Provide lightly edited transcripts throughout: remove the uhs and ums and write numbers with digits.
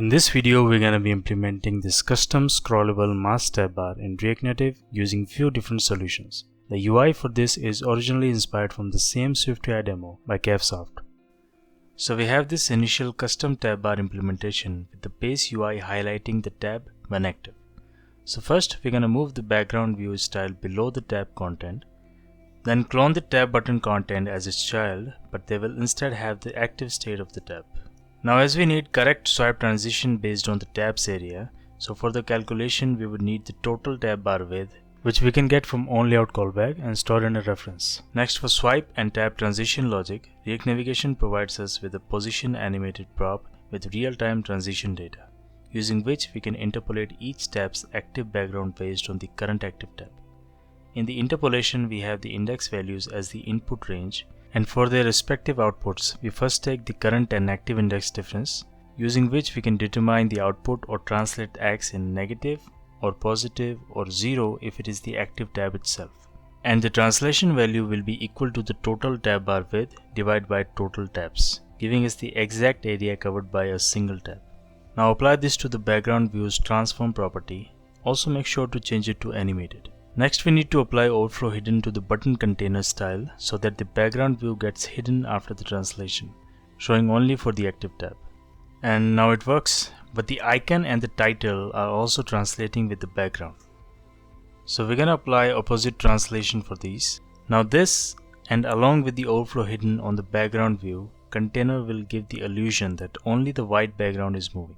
In this video, we're going to be implementing this custom scrollable mask tab bar in React Native using few different solutions. The UI for this is originally inspired from the same SwiftUI demo by Kevsoft. So we have this initial custom tab bar implementation with the base UI highlighting the tab when active. So first, we're going to move the background view style below the tab content. Then clone the tab button content as its child, but they will instead have the active state of the tab. Now as we need correct swipe transition based on the tabs area, so for the calculation we would need the total tab bar width, which we can get from onLayout callback and store in a reference. Next, for swipe and tab transition logic, React Navigation provides us with a position animated prop with real-time transition data, using which we can interpolate each tab's active background based on the current active tab. In the interpolation, we have the index values as the input range, and for their respective outputs, we first take the current and active index difference, using which we can determine the output or translate X in negative or positive or 0 if it is the active tab itself. And the translation value will be equal to the total tab bar width divided by total tabs, giving us the exact area covered by a single tab. Now apply this to the background view's transform property. Also make sure to change it to animated. Next, we need to apply overflow hidden to the button container style so that the background view gets hidden after the translation, showing only for the active tab. And now it works, but the icon and the title are also translating with the background. So we're gonna apply opposite translation for these. Now this, and along with the overflow hidden on the background view, container will give the illusion that only the white background is moving,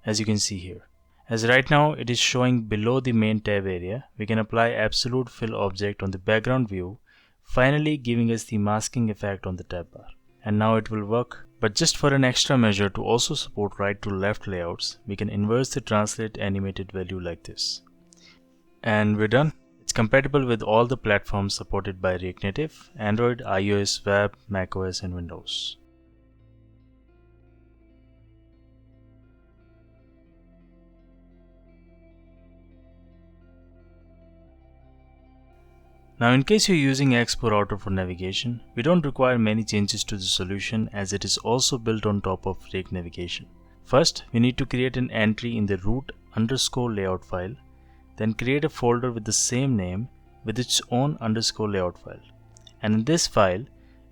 as you can see here. As right now it is showing below the main tab area, we can apply absolute fill object on the background view, finally giving us the masking effect on the tab bar. And now it will work, but just for an extra measure to also support right to left layouts, we can inverse the translate animated value like this. And we're done. It's compatible with all the platforms supported by React Native: Android, iOS, web, macOS and Windows. Now in case you're using expo-router for navigation, we don't require many changes to the solution as it is also built on top of React Navigation. First, we need to create an entry in the root_layout file, then create a folder with the same name with its own _layout file. And in this file,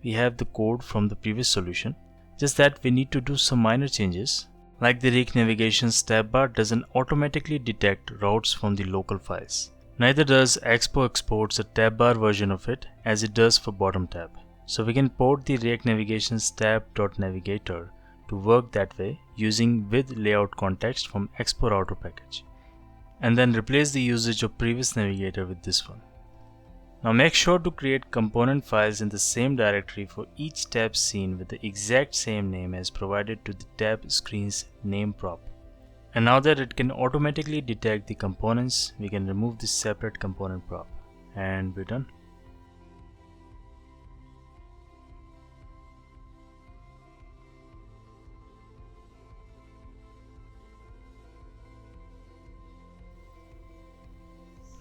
we have the code from the previous solution, just that we need to do some minor changes. Like the React Navigation's tab bar doesn't automatically detect routes from the local files. Neither does Expo exports a tab bar version of it as it does for bottom tab. So we can port the React Navigation's tab.navigator to work that way using with layout context from expo-router package, and then replace the usage of previous navigator with this one. Now make sure to create component files in the same directory for each tab scene with the exact same name as provided to the tab screen's name prop. And now that it can automatically detect the components, we can remove this separate component prop. And we're done.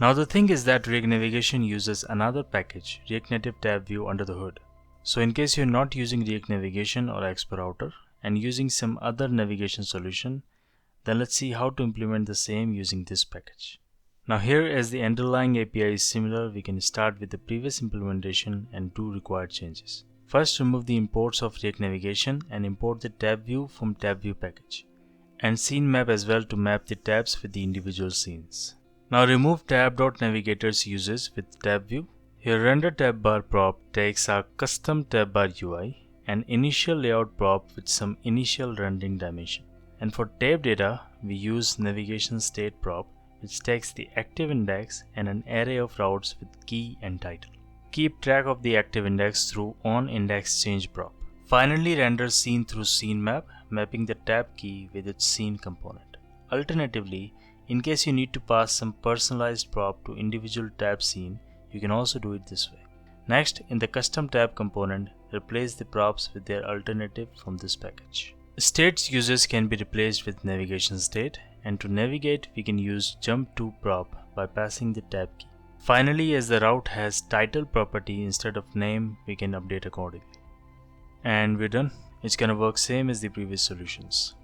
Now the thing is that React Navigation uses another package, React Native Tab View, under the hood. So in case you're not using React Navigation or expo-router and using some other navigation solution, then let's see how to implement the same using this package. Now here, as the underlying API is similar, we can start with the previous implementation and do required changes. First, remove the imports of React Navigation and import the tab view from tab view package, and scene map as well to map the tabs with the individual scenes. Now remove tab.navigator's uses with tab view. Here, render tab bar prop takes our custom tab bar UI and initial layout prop with some initial rendering dimension. And for tab data, we use navigation state prop, which takes the active index and an array of routes with key and title. Keep track of the active index through onIndexChange prop. Finally, render scene through scene map, mapping the tab key with its scene component. Alternatively, in case you need to pass some personalized prop to individual tab scene, you can also do it this way. Next, in the custom tab component, replace the props with their alternative from this package. States uses can be replaced with navigation state, and to navigate we can use jump to prop by passing the tab key. Finally, as the route has title property instead of name, we can update accordingly. And we're done. It's gonna work same as the previous solutions.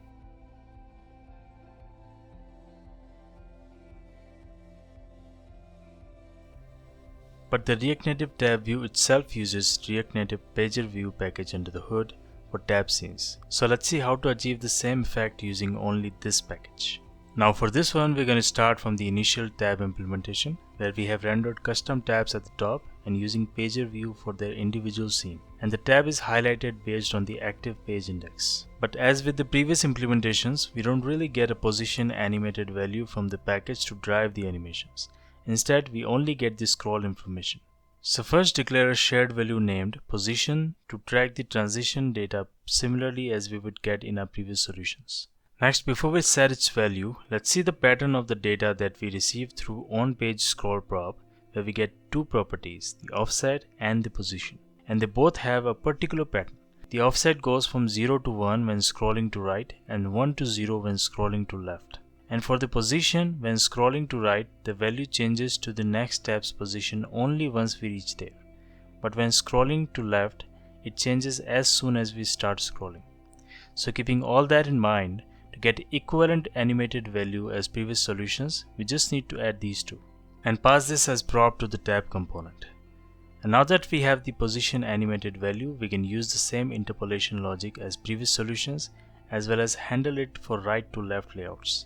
But the React Native tab view itself uses React Native pager view package under the hood for tab scenes. So let's see how to achieve the same effect using only this package. Now for this one, we're going to start from the initial tab implementation, where we have rendered custom tabs at the top and using pager view for their individual scene. And the tab is highlighted based on the active page index. But as with the previous implementations, we don't really get a position animated value from the package to drive the animations. Instead, we only get the scroll information. So first declare a shared value named position to track the transition data similarly as we would get in our previous solutions. Next, before we set its value, let's see the pattern of the data that we receive through on-page scroll prop, where we get two properties, the offset and the position. And they both have a particular pattern. The offset goes from 0 to 1 when scrolling to right and 1 to 0 when scrolling to left. And for the position, when scrolling to right, the value changes to the next tab's position only once we reach there. But when scrolling to left, it changes as soon as we start scrolling. So keeping all that in mind, to get equivalent animated value as previous solutions, we just need to add these two and pass this as prop to the tab component. And now that we have the position animated value, we can use the same interpolation logic as previous solutions as well as handle it for right to left layouts.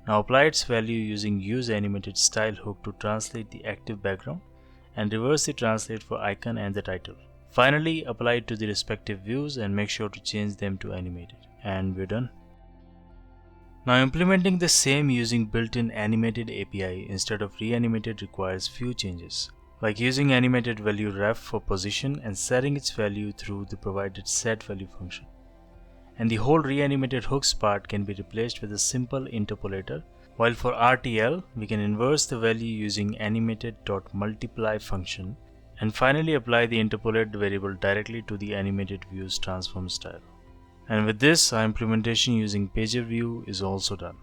Now apply its value using use animated style hook to translate the active background and reverse the translate for icon and the title. Finally, apply it to the respective views and make sure to change them to animated. And we're done. Now implementing the same using built-in animated API instead of reanimated requires few changes, like using animated value ref for position and setting its value through the provided setValue function. And the whole reanimated hooks part can be replaced with a simple interpolator, while for RTL we can inverse the value using animated.multiply function and finally apply the interpolate variable directly to the animated view's transform style. And with this, our implementation using pager view is also done.